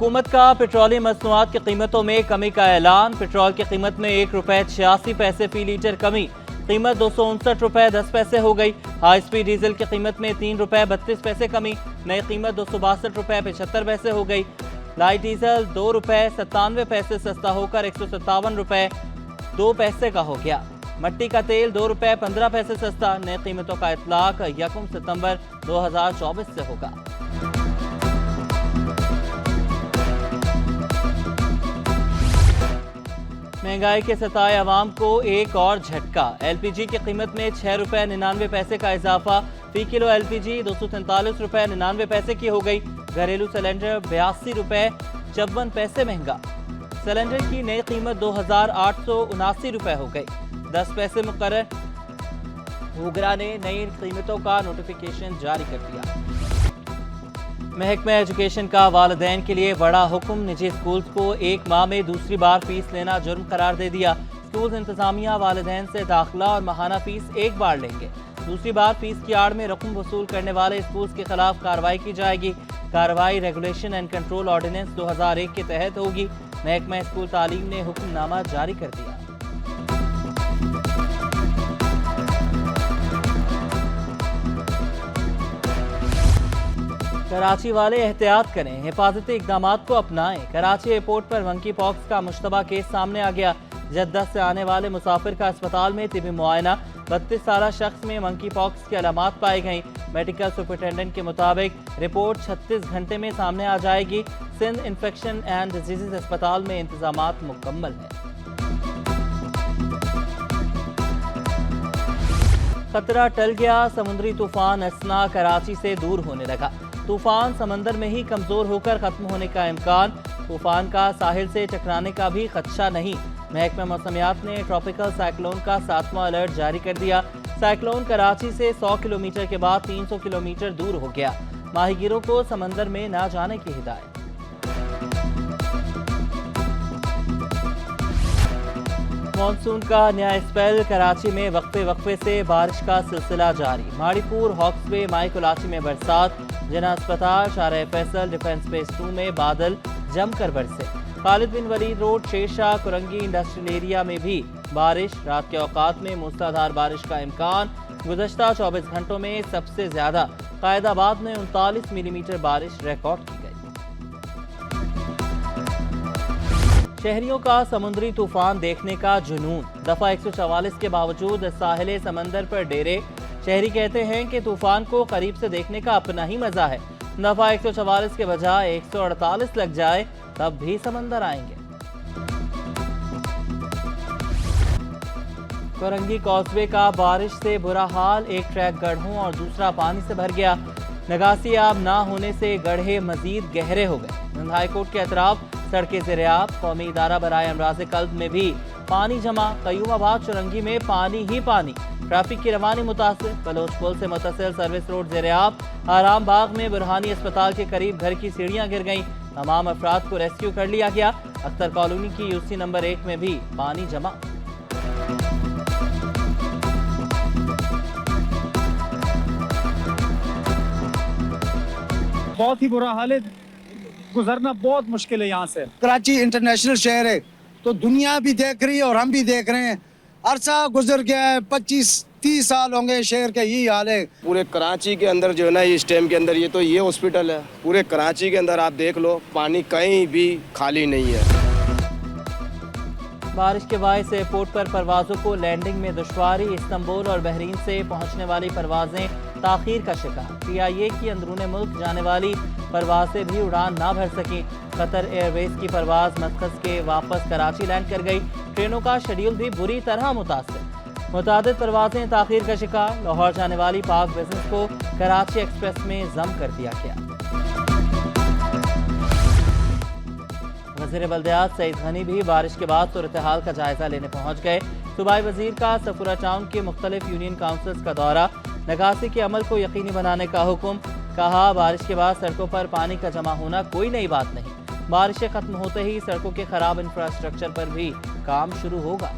हुकूमत का पेट्रोलियम मसनूआत की कीमतों में कमी का ऐलान। पेट्रोल की कीमत में 1 रुपये 86 पैसे फी लीटर कमी, कीमत 259 रुपये 10 पैसे हो गई। हाई स्पीड डीजल की कीमत में 3 रुपये 32 पैसे कमी, नई कीमत 262 रुपये 75 पैसे हो गई। लाइट डीजल 2 रुपये 97 पैसे सस्ता होकर 157 रुपये 2 पैसे का हो गया। मट्टी का तेल 2 रुपये 15 पैसे सस्ता, नई कीमतों का इतलाक 1 सितंबर 2024 से होगा। महंगाई के सताए अवाम को एक और झटका। एलपीजी की कीमत में 6 रुपये 99 पैसे का इजाफा, फी किलो एलपीजी 243 रुपये 99 पैसे की हो गई। घरेलू सिलेंडर 82 रुपये 54 पैसे महंगा। सिलेंडर की नई कीमत 2879 रुपये हो गई, 10 पैसे मुकर्रर। हुगरा ने नई कीमतों का नोटिफिकेशन जारी कर दिया। महकमा एजुकेशन का वालिदैन के लिए बड़ा हुक्म। निजी स्कूल्स को 1 माह में दूसरी बार फीस लेना जुर्म करार दे दिया। स्कूल इंतजामिया वालिदैन से दाखिला और माहाना फीस एक बार लेंगे। दूसरी बार फीस की आड़ में रकम वसूल करने वाले स्कूल्स के खिलाफ कार्रवाई की जाएगी। कार्रवाई रेगुलेशन एंड कंट्रोल ऑर्डिनेंस 2001 के तहत होगी। महकमा स्कूल तालीम ने हुक्मनामा जारी कर दिया। कराची वाले एहतियात करें, हिफाजती इकदाम को अपनाएं। कराची एयरपोर्ट पर मंकी पॉक्स का मुश्तबा केस सामने आ गया। जद्दा से आने वाले मुसाफिर का अस्पताल में तिबी मुआयना, 32 साला शख्स में मंकी पॉक्स की अलामात पाई गई। मेडिकल सुपरिटेंडेंट के मुताबिक रिपोर्ट 36 घंटे में सामने आ जाएगी। सिंध इन्फेक्शन एंड डिजीज अस्पताल में इंतजामात मुकम्मल है। खतरा टल गया, समुद्री तूफान असना कराची से दूर होने लगा। तूफान समंदर में ही कमजोर होकर खत्म होने का इम्कान। तूफान का साहिल से टकराने का भी खदशा नहीं। महकमा मौसमियात ने ट्रॉपिकल साइक्लोन का 7वां अलर्ट जारी कर दिया। साइक्लोन कराची से 100 किलोमीटर के बाद 300 किलोमीटर दूर हो गया। माहीगीरों को समंदर में ना जाने की हिदायत। मानसून का नया स्पेल। कराची में वक्फे वक्फे से बारिश का सिलसिला जारी। माड़ीपुर, हॉक्सवे, माई कुलाची में बरसात। जना अस्पताल, शारह फैसल, डिफेंस बेस 2 में बादल जमकर बरसे। Khalid bin Walid road, Shershah, Korangi industrial area में भी बारिश। रात के औकात में मूसलाधार बारिश का इम्कान। गुज़श्ता 24 घंटों में सबसे ज्यादा कायदाबाद में 39 मिलीमीटर बारिश रिकॉर्ड की गई। शहरियों का समुद्री तूफान देखने का जुनून। दफा 144 के बावजूद साहिल समंदर पर डेरे। शहरी कहते हैं कि तूफान को करीब से देखने का अपना ही मजा है। दफा 144 के बजाय 148 लग जाए तब भी समंदर आएंगे। कोरंगी कॉजवे का बारिश से बुरा हाल। एक ट्रैक गढ़ों और दूसरा पानी से भर गया। नगासी आब ना होने से गढ़े मजीद गहरे हो गए। सिंध हाईकोर्ट के अतराफ सड़कें ज़ेर-ए-आब। कौमी इदारा बराए अमराज़ कल्ब में भी पानी जमा। कयूमाबाद चुरंगी में पानी ही पानी। ट्रैफिक की रवानी मुतासिर। बलोच पुल से मुतसिल सर्विस रोड ज़ेर-ए-आब। आराम बाग में बुरहानी अस्पताल के करीब घर की सीढ़ियां गिर गईं। तमाम अफराद को रेस्क्यू कर लिया गया। अख्तर कॉलोनी की यूसी नंबर 1 में भी पानी जमा। बहुत ही बुरा हाल है, गुजरना बहुत मुश्किल है यहाँ से। कराची इंटरनेशनल शहर है तो दुनिया भी देख रही है और हम भी देख रहे हैं। अरसा गुजर गया है, 25-30 साल होंगे शहर का यही हाल है। पूरे कराची के अंदर जो है ना, इस टाइम के अंदर ये हॉस्पिटल है। पूरे कराची के अंदर आप देख लो, पानी कहीं भी खाली नहीं है। बारिश के बायस एयरपोर्ट पर परवाजों को लैंडिंग में दुश्वारी। इस्तांबुल और बहरीन से पहुंचने वाली परवाजें ताखीर का शिकार। PIA की अंदरूने मुल्क जाने वाली परवाजें भी उड़ान ना भर सकी। कतर एयरवेज की परवाज मस्कत के वापस कराची लैंड कर गई। ट्रेनों का शेड्यूल भी बुरी तरह मुतासिर। मुतादिद परवाजें ताखीर का शिकार। लाहौर जाने वाली पाक बिजनेस को कराची एक्सप्रेस में जम कर दिया गया। वज़ीर बल्दियात सईद गनी भी बारिश के बाद सूरत हाल का जायजा लेने पहुंच गए। सूबाई वजीर का सफूरा टाउन के मुख्तलिफ यूनियन काउंसिल्स का दौरा। नगासी के अमल को यकीनी बनाने का हुक्म। कहा, बारिश के बाद सड़कों पर पानी का जमा होना कोई नई बात नहीं। बारिशें खत्म होते ही सड़कों के खराब इंफ्रास्ट्रक्चर पर भी काम शुरू होगा।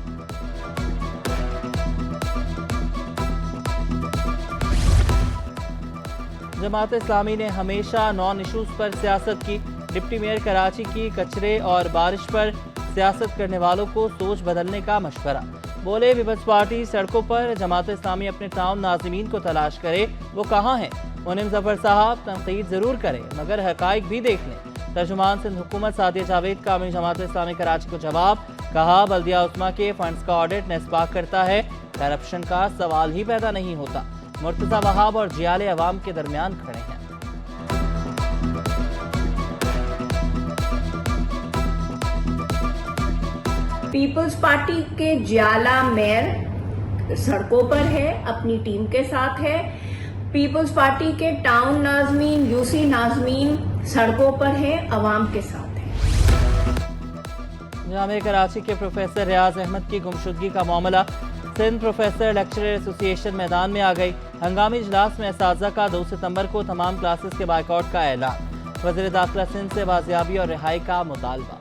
जमात इस्लामी ने हमेशा नॉन इशूज पर सियासत की। डिप्टी मेयर कराची की कचरे और बारिश पर सियासत करने वालों को सोच बदलने का मशवरा। बोले पीपल्स पार्टी सड़कों पर, जमात इस्लामी अपने टाउन नाज़िमीन को तलाश करे, वो कहाँ हैं? मुनीम जफर साहब तनकीद जरूर करें मगर हकाइक भी देख लें। तर्जुमान सिंध हुकूमत सादिया जावेद का अमीर जमात इस्लामी कराची को जवाब, कहा बल्दिया उस्मा के फंड्स का ऑडिट नेस्पाक करता है, करप्शन का सवाल ही पैदा नहीं होता। मुर्तजा वहाब और जियाले अवाम के दरमियान खड़े हैं। पीपल्स पार्टी के जियाला मेयर सड़कों पर है, अपनी टीम के साथ है। पीपल्स पार्टी के टाउन नाज़मीन, यूसी नाज़मीन सड़कों पर है, अवाम के साथ है। जामिया कराची के प्रोफेसर रियाज अहमद की गुमशुदगी का मामला, सिंध प्रोफेसर लेक्चरर एसोसिएशन मैदान में आ गई। हंगामी इजलास में असातिज़ा का 2 सितंबर को तमाम क्लासेस के बाइकआउट का ऐलान। वज़ीर दाखिला सिंध से बाजियाबी और रिहाई का मुतालबा।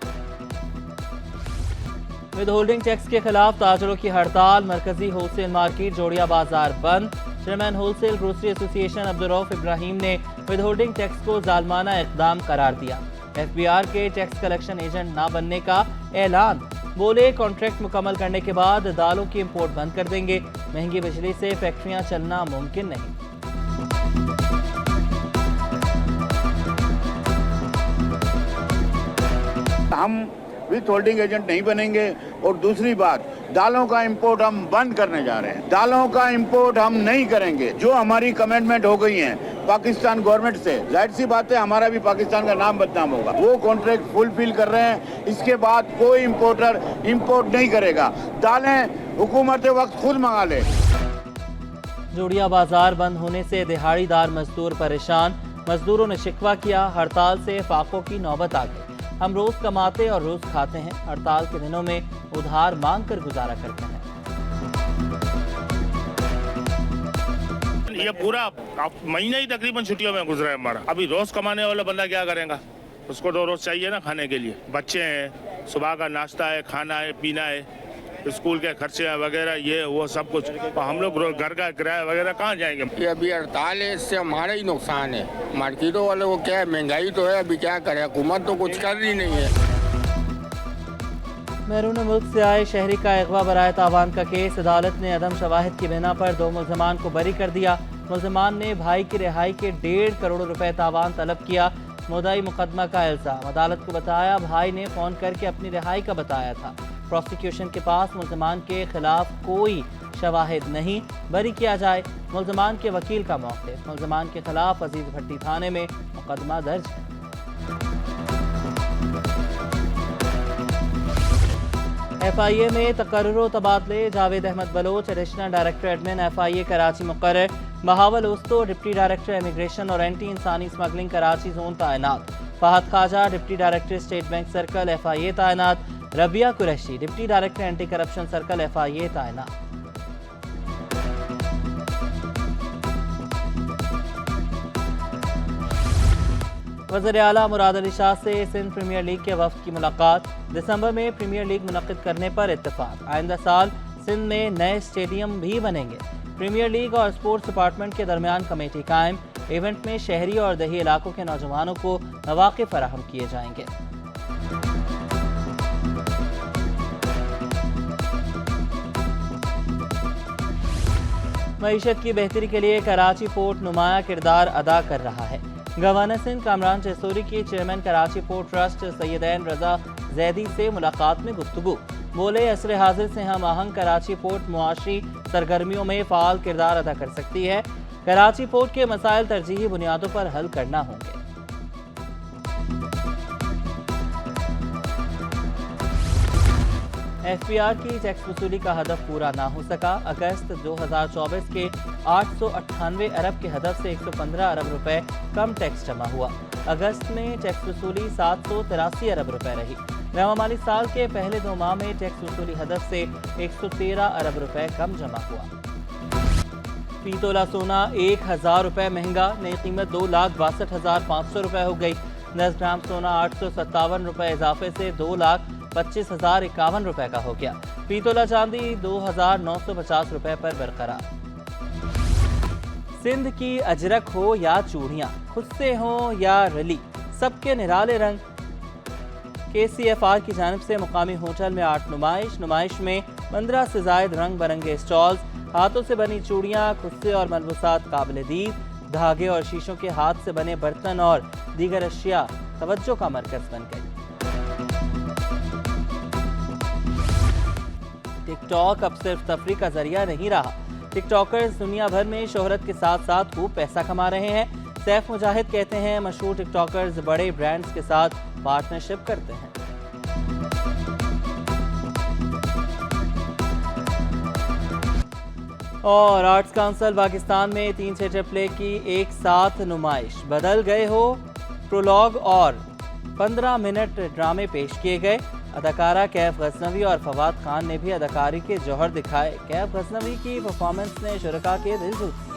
विद होल्डिंग टैक्स के खिलाफ ताजरों की हड़ताल, मरकजी होलसेल मार्केट जोड़िया बाजार बंद। Chairman wholesale grocery association Abdurrauf Ibrahim ने विद होल्डिंग टैक्स को जालमाना इक़दाम करार दिया। FBR के टैक्स कलेक्शन एजेंट ना बनने का ऐलान। बोले कॉन्ट्रैक्ट मुकम्मल करने के बाद दालों की इंपोर्ट बंद कर देंगे, महंगी बिजली से फैक्ट्रियां चलना मुमकिन नहीं। हम विथ होल्डिंग एजेंट नहीं बनेंगे और दूसरी बात, दालों का इंपोर्ट हम बंद करने जा रहे हैं। दालों का इंपोर्ट हम नहीं करेंगे। जो हमारी कमिटमेंट हो गई है पाकिस्तान गवर्नमेंट से, जाहिर सी बात है हमारा भी पाकिस्तान का नाम बदनाम होगा। वो कॉन्ट्रैक्ट फुलफिल कर रहे हैं। इसके बाद कोई इंपोर्टर इंपोर्ट नहीं करेगा। दालें हुकूमत वक्त खुद मंगा ले। जोड़िया बाजार बंद होने से दिहाड़ीदार मजदूर परेशान। मजदूरों ने शिकवा किया, हड़ताल से फाकों की नौबत आ गई। हम रोज कमाते और रोज खाते हैं, हड़ताल के दिनों में उधार मांग कर गुजारा करते हैं। ये पूरा महीना ही तकरीबन छुट्टियों में गुजरा है हमारा। अभी रोज कमाने वाला बंदा क्या करेगा? उसको तो रोज चाहिए ना खाने के लिए। बच्चे हैं, सुबह का नाश्ता है, खाना है, पीना है, स्कूल के खर्चे वगैरह, ये वो सब कुछ। तो हम लोग घर का किराया वगैरह कहाँ जाएंगे? ये अभी हड़ताल है, इससे हमारा ही नुकसान है। मार्केटों वाले को क्या है, महंगाई तो है, अभी क्या करे, हुकूमत तो कुछ कर रही नहीं है। बैरून मुल्क से आए शहरी का अगवा बराए तावान का केस, अदालत ने अदम शवाहिद की बिना पर 2 मुल्ज़मान को बरी कर दिया। मुल्ज़मान ने भाई की रिहाई के 1.5 करोड़ रुपए तावान तलब किया। मुद्दाई मुकदमा का इल्ज़ाम, अदालत को बताया भाई ने फ़ोन करके अपनी रिहाई का बताया था। प्रोसिक्यूशन के पास मुल्ज़मान के खिलाफ कोई शवाहिद नहीं, बरी किया जाए। मुल्ज़मान के वकील का मौक़िफ़, मुल्ज़मान के खिलाफ अजीज़ भट्टी थाने में मुकदमा दर्ज है। FIA में तकर्रुर तबादले, Javed Ahmed Baloch additional director admin FIA Karachi मुकर्रर। बहावल उस्तो डिप्टी डायरेक्टर इमिग्रेशन और एंटी इंसानी स्मगलिंग कराची जोन तैनात। Fahad Khaja deputy director state bank circle FIA तैनात। Rabia Qureshi deputy director anti corruption circle FIA तैनात। वज़ीर आला मुराद अली शाह से सिंध प्रीमियर लीग के वफ्द की मुलाकात। दिसंबर में प्रीमियर लीग मुनक़िद करने पर इत्तेफाक। आइंदा साल सिंध में नए स्टेडियम भी बनेंगे। प्रीमियर लीग और स्पोर्ट्स डिपार्टमेंट के दरमियान कमेटी कायम। इवेंट में शहरी और दही इलाकों के नौजवानों को मौक़े फराहम किए जाएंगे। मईशत की बेहतरी के लिए कराची पोर्ट नुमाया किरदार अदा कर रहा है। गवर्नर सिंध कामरान चेसोरी की चेयरमैन कराची पोर्ट ट्रस्ट सैयदैन रजा जैदी से मुलाकात में गुफ्तगू। बोले असर हाजिर से हम आहंग कराची पोर्ट मुआशी सरगर्मियों में फ़ाल किरदार अदा कर सकती है। कराची पोर्ट के मसाइल तरजीही बुनियादों पर हल करना होंगे। FBR की टैक्स वसूली का हदफ पूरा ना हो सका। अगस्त 2024 के 898 अरब के हदफ से 115 अरब रुपए कम टैक्स जमा हुआ। अगस्त में टैक्स वसूली 783 अरब रुपए रही। नवा माली साल के पहले 2 माह में टैक्स वसूली हदफ से 113 अरब रुपए कम जमा हुआ। फी तोला सोना 1000 रुपए महंगा, नई कीमत 2,62,500 रुपए हो गई। 10 ग्राम सोना 857 रुपए इजाफे से 2,25,051 रुपए का हो गया। फी तोला चांदी 2,950 रुपए पर बरकरार। सिंध की अजरक हो या चूड़ियाँ, खुद से हो या रली, सबके निराले रंग KCFR की जानिब से मुकामी होटल में आर्ट नुमाइश में 15 से जायद रंग बिरंगे स्टॉल्स, हाथों से बनी चूड़ियाँ, कुस्से और मलबूसात काबिल दीद, धागे और शीशों के हाथ से बने बर्तन और दीगर अशिया तवज्जो का मरकज बन गई। टिकटॉक अब सिर्फ तफरीह का जरिया नहीं रहा। टिकटॉकर्स दुनिया भर में शोहरत के साथ साथ खूब पैसा कमा रहे हैं। सैफ मुजाहिद कहते हैं मशहूर टिकटॉकर्स बड़े ब्रांड्स के साथ पार्टनरशिप करते हैं। और आर्ट्स काउंसिल पाकिस्तान में 3 थिएटर प्ले की एक साथ नुमाइश, बदल गए हो प्रोलॉग और 15 मिनट ड्रामे पेश किए गए। अदाकारा कैफ गजनवी और फवाद खान ने भी अदाकारी के जौहर दिखाए। कैफ गजनवी की परफॉर्मेंस ने शुरका के दिल जीत लिए।